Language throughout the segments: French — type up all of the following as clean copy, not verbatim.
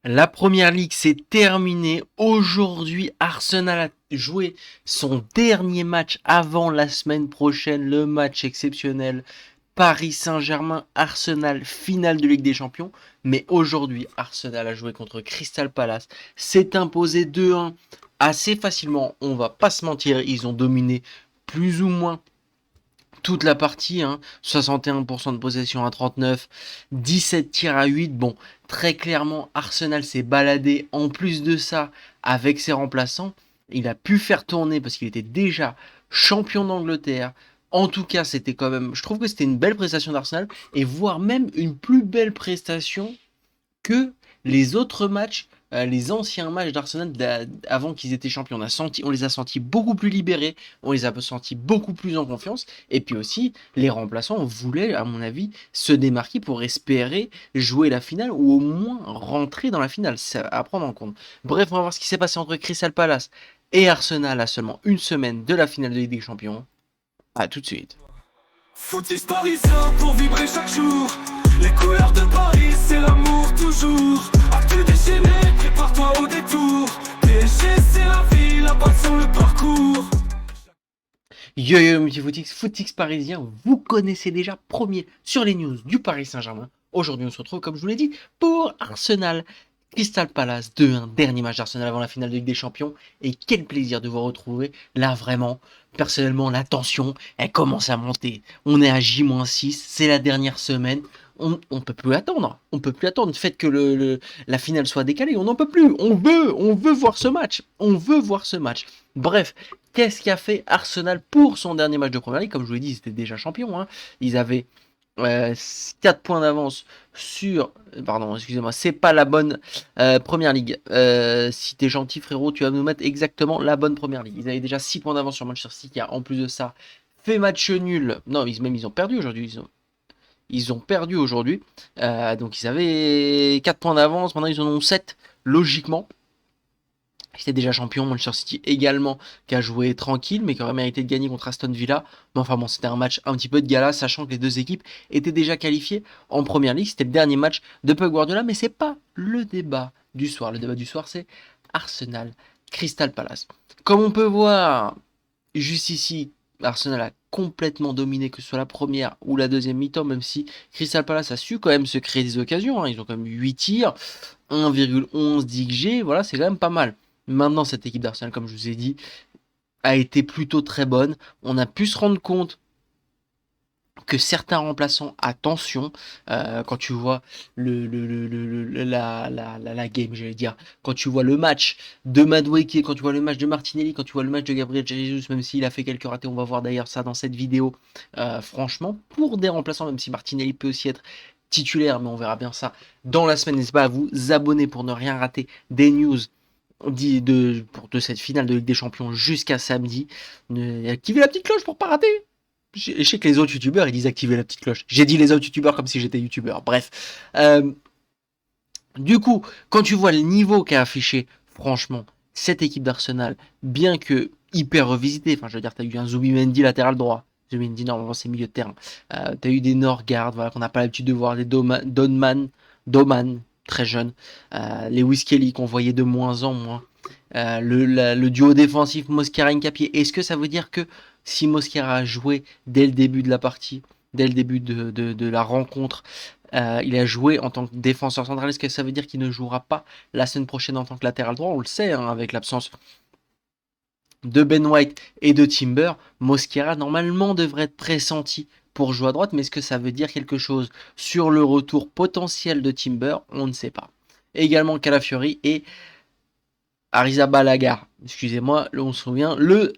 La première ligue s'est terminée. Aujourd'hui, Arsenal a joué son dernier match avant la semaine prochaine, le match exceptionnel Paris Saint-Germain, Arsenal, finale de Ligue des Champions. Mais aujourd'hui, Arsenal a joué contre Crystal Palace, s'est imposé 2-1 assez facilement. On va pas se mentir, ils ont dominé plus ou moins toute la partie, hein, 61% de possession à 39, 17 tirs à 8. Bon, très clairement, Arsenal s'est baladé en plus de ça avec ses remplaçants. Il a pu faire tourner parce qu'il était déjà champion d'Angleterre. En tout cas, c'était quand même, je trouve que c'était une belle prestation d'Arsenal et voire même une plus belle prestation que les autres matchs, les anciens matchs d'Arsenal avant qu'ils étaient champions. On les a sentis beaucoup plus libérés, on les a sentis beaucoup plus en confiance. Et puis aussi, les remplaçants voulaient, à mon avis, se démarquer pour espérer jouer la finale ou au moins rentrer dans la finale. C'est à prendre en compte. Bref, on va voir ce qui s'est passé entre Crystal Palace et Arsenal à seulement une semaine de la finale de Ligue des Champions. À tout de suite. Footix parisien pour vibrer chaque jour. Les couleurs de Paris, c'est l'amour toujours. Actu déchaîné, prépare-toi au détour. PSG, c'est la vie, la passion, le parcours. Yo yo petit Footix parisien, vous connaissez déjà premier sur les news du Paris Saint-Germain. Aujourd'hui on se retrouve comme je vous l'ai dit pour Arsenal. Crystal Palace 2-1, dernier match d'Arsenal avant la finale de Ligue des Champions. Et quel plaisir de vous retrouver. Là vraiment, personnellement la tension, elle commence à monter. On est à J-6, c'est la dernière semaine. On peut plus attendre. On peut plus attendre. Le fait que la finale soit décalée, on n'en peut plus. On veut voir ce match. On veut voir ce match. Bref, qu'est-ce qu'a fait Arsenal pour son dernier match de Première Ligue? Comme je vous l'ai dit, ils étaient déjà champions, hein. Ils avaient 4 points d'avance sur... Pardon, excusez-moi, c'est pas la bonne Première Ligue. Si t'es gentil, frérot, tu vas nous mettre exactement la bonne Première Ligue. Ils avaient déjà 6 points d'avance sur Manchester City, qui a en plus de ça fait match nul. Non, ils ont perdu aujourd'hui. Ils ont perdu aujourd'hui. Donc ils avaient 4 points d'avance, maintenant ils en ont 7, logiquement. Ils étaient déjà champion, Manchester City également, qui a joué tranquille, mais qui aurait mérité de gagner contre Aston Villa. Mais enfin bon, c'était un match un petit peu de gala, sachant que les deux équipes étaient déjà qualifiées en Première Ligue. C'était le dernier match de Pep Guardiola, mais c'est pas le débat du soir. Le débat du soir, c'est Arsenal, Crystal Palace. Comme on peut voir, juste ici, Arsenal a complètement dominé, que ce soit la première ou la deuxième mi-temps, même si Crystal Palace a su quand même se créer des occasions, hein. Ils ont quand même 8 tirs, 1,11 d'XG, voilà, c'est quand même pas mal. Maintenant, cette équipe d'Arsenal, comme je vous ai dit, a été plutôt très bonne. On a pu se rendre compte que certains remplaçants, attention, quand tu vois la game, j'allais dire, quand tu vois le match de Madueke, quand tu vois le match de Martinelli, quand tu vois le match de Gabriel Jesus, même s'il a fait quelques ratés, on va voir d'ailleurs ça dans cette vidéo, franchement, pour des remplaçants, même si Martinelli peut aussi être titulaire, mais on verra bien ça dans la semaine, n'hésitez pas à vous abonner pour ne rien rater des news de cette finale de Ligue des Champions jusqu'à samedi. Activez la petite cloche pour pas rater. Je sais que les autres youtubeurs ils disent activer la petite cloche. J'ai dit les autres youtubeurs comme si j'étais youtubeur. Bref. Du coup, quand tu vois le niveau qu'a affiché, franchement, cette équipe d'Arsenal, bien que hyper revisitée, enfin je veux dire, t'as eu un Zubimendi latéral droit. Zubimendi normalement c'est milieu de terrain. T'as eu des Norgard, voilà, qu'on n'a pas l'habitude de voir, des Doman, très jeune. Les Kelly qu'on voyait de moins en moins. Le duo défensif Mosquera-Nkapié. Est-ce que ça veut dire que si Mosquera a joué dès le début de la partie, dès le début de la rencontre, il a joué en tant que défenseur central, est-ce que ça veut dire qu'il ne jouera pas la semaine prochaine en tant que latéral droit? On le sait, hein, avec l'absence de Ben White et de Timber, Mosquera normalement devrait être pressenti pour jouer à droite, mais est-ce que ça veut dire quelque chose sur le retour potentiel de Timber? On ne sait pas. Également Calafiori et Arrizabalaga, excusez-moi, on se souvient, le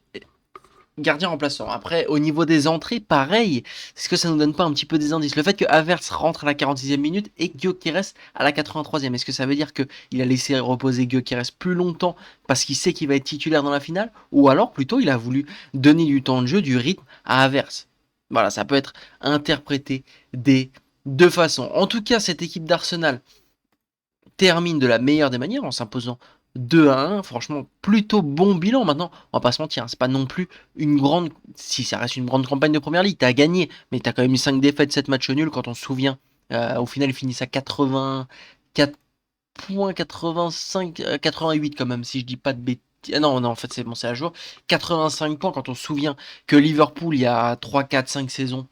gardien remplaçant. Après, au niveau des entrées, pareil, est-ce que ça nous donne pas un petit peu des indices? Le fait que Havertz rentre à la 46e minute et Gyökeres à la 83e, est-ce que ça veut dire qu'il a laissé reposer Gyökeres plus longtemps parce qu'il sait qu'il va être titulaire dans la finale? Ou alors, plutôt, il a voulu donner du temps de jeu, du rythme à Havertz? Voilà, ça peut être interprété des deux façons. En tout cas, cette équipe d'Arsenal termine de la meilleure des manières en s'imposant 2-1. Franchement, plutôt bon bilan. Maintenant, on va pas se mentir, hein, c'est pas non plus une grande... Si, ça reste une grande campagne de Première Ligue, t'as gagné, mais t'as quand même eu 5 défaites, 7 matchs nuls, quand on se souvient. Au final, ils finissent à 84 points, 85, 88 quand même, si je dis pas de bêtises. Ah non, non, en fait, c'est bon, c'est à jour. 85 points quand on se souvient que Liverpool, il y a 3, 4, 5 saisons,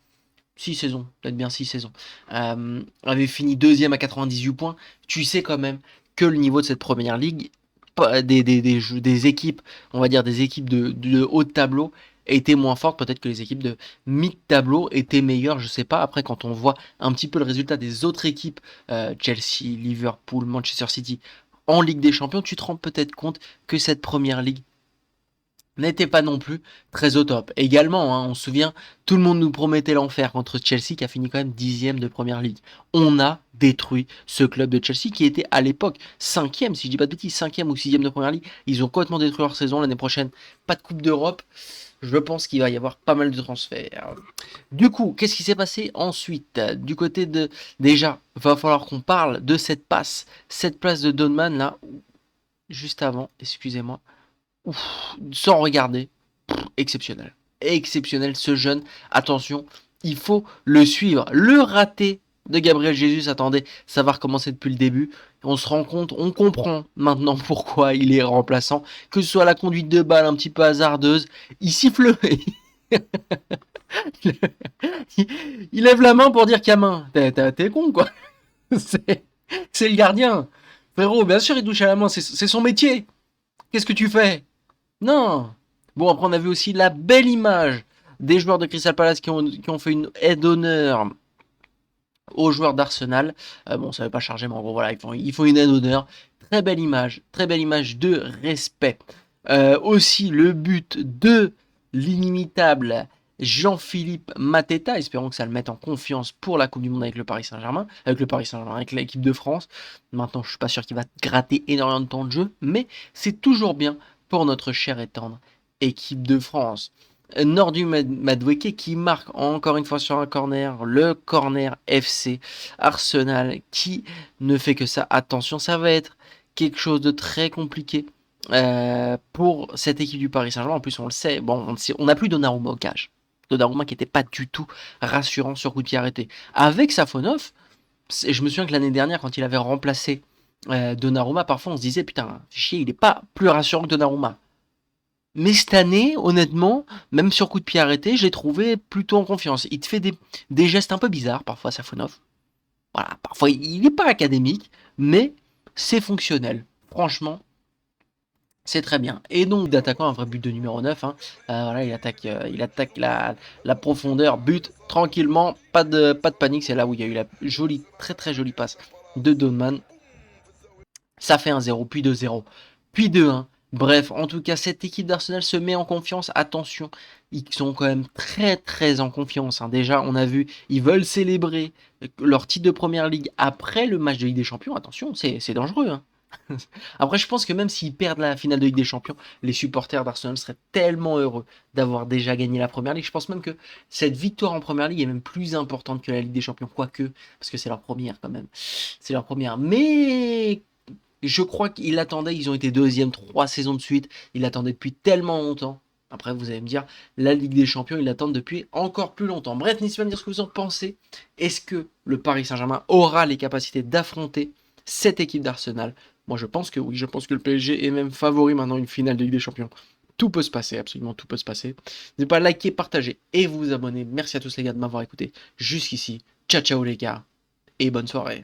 6 saisons, peut-être bien 6 saisons, avait fini deuxième à 98 points. Tu sais quand même que le niveau de cette première ligue, des équipes, on va dire des équipes de haut de tableau, étaient moins fortes. Peut-être que les équipes de mid-tableau étaient meilleures, je sais pas. Après, quand on voit un petit peu le résultat des autres équipes, Chelsea, Liverpool, Manchester City, en Ligue des Champions, tu te rends peut-être compte que cette première ligue n'était pas non plus très au top. Également, hein, on se souvient, tout le monde nous promettait l'enfer contre Chelsea qui a fini quand même 10e de Première Ligue. On a détruit ce club de Chelsea qui était à l'époque 5e, si je dis pas de bêtises, 5e ou 6e de Première Ligue. Ils ont complètement détruit leur saison. L'année prochaine, pas de Coupe d'Europe. Je pense qu'il va y avoir pas mal de transferts. Du coup, qu'est-ce qui s'est passé ensuite? Du côté de... Déjà, va falloir qu'on parle de cette passe. Cette place de Donman là, juste avant, excusez-moi. Ouf, sans regarder, exceptionnel. Exceptionnel ce jeune. Attention, il faut le suivre. Le raté de Gabriel Jesus, attendez, ça va recommencer depuis le début. On se rend compte, on comprend maintenant pourquoi il est remplaçant. Que ce soit la conduite de balle un petit peu hasardeuse, il siffle. Il lève la main pour dire qu'il y a main. T'es con quoi. C'est le gardien. Frérot, bien sûr il touche à la main, c'est son métier. Qu'est-ce que tu fais? Non. Bon, après, on a vu aussi la belle image des joueurs de Crystal Palace qui ont fait une aide d'honneur aux joueurs d'Arsenal. Bon, ça ne va pas charger, mais en gros, voilà, ils font une aide d'honneur. Très belle image de respect. Aussi, le but de l'inimitable Jean-Philippe Mateta. Espérons que ça le mette en confiance pour la Coupe du Monde avec le Paris Saint-Germain, avec l'équipe de France. Maintenant, je suis pas sûr qu'il va gratter énormément de temps de jeu, mais c'est toujours bien pour notre chère et tendre équipe de France. Nordu Madueke qui marque encore une fois sur un corner, le corner FC Arsenal qui ne fait que ça. Attention, ça va être quelque chose de très compliqué pour cette équipe du Paris Saint-Germain. En plus, on le sait, bon, on n'a plus Donnarumma au cage. Donnarumma qui n'était pas du tout rassurant sur coup de pied arrêté. Avec Safonov, je me souviens que l'année dernière, quand il avait remplacé Donnarumma, parfois on se disait putain, chier, il n'est pas plus rassurant que Donnarumma. Mais cette année, honnêtement, même sur coup de pied arrêté, je l'ai trouvé plutôt en confiance. Il te fait des gestes un peu bizarres, parfois, Safonov. Voilà, parfois, il n'est pas académique, mais c'est fonctionnel. Franchement, c'est très bien. Et donc, d'attaquant, un vrai but de numéro 9. Hein. Voilà, il attaque la profondeur, but tranquillement, pas de panique. C'est là où il y a eu la jolie, très très jolie passe de Donman. Ça fait 1-0, puis 2-0, puis 2-1. Bref, en tout cas, cette équipe d'Arsenal se met en confiance. Attention, ils sont quand même très très en confiance. Hein. Déjà, on a vu, ils veulent célébrer leur titre de Première Ligue après le match de Ligue des Champions. Attention, c'est dangereux. Hein. Après, je pense que même s'ils perdent la finale de Ligue des Champions, les supporters d'Arsenal seraient tellement heureux d'avoir déjà gagné la Première Ligue. Je pense même que cette victoire en Première Ligue est même plus importante que la Ligue des Champions, quoique, parce que c'est leur première quand même. C'est leur première. Mais je crois qu'ils l'attendaient, ils ont été deuxième 3 saisons de suite, ils l'attendaient depuis tellement longtemps. Après, vous allez me dire, la Ligue des Champions, ils l'attendent depuis encore plus longtemps. Bref, n'hésitez pas à me dire ce que vous en pensez. Est-ce que le Paris Saint-Germain aura les capacités d'affronter cette équipe d'Arsenal? Moi, je pense que oui, je pense que le PSG est même favori maintenant une finale de Ligue des Champions. Tout peut se passer, absolument tout peut se passer. N'hésitez pas à liker, partager et vous abonner. Merci à tous les gars de m'avoir écouté jusqu'ici. Ciao, ciao les gars, et bonne soirée.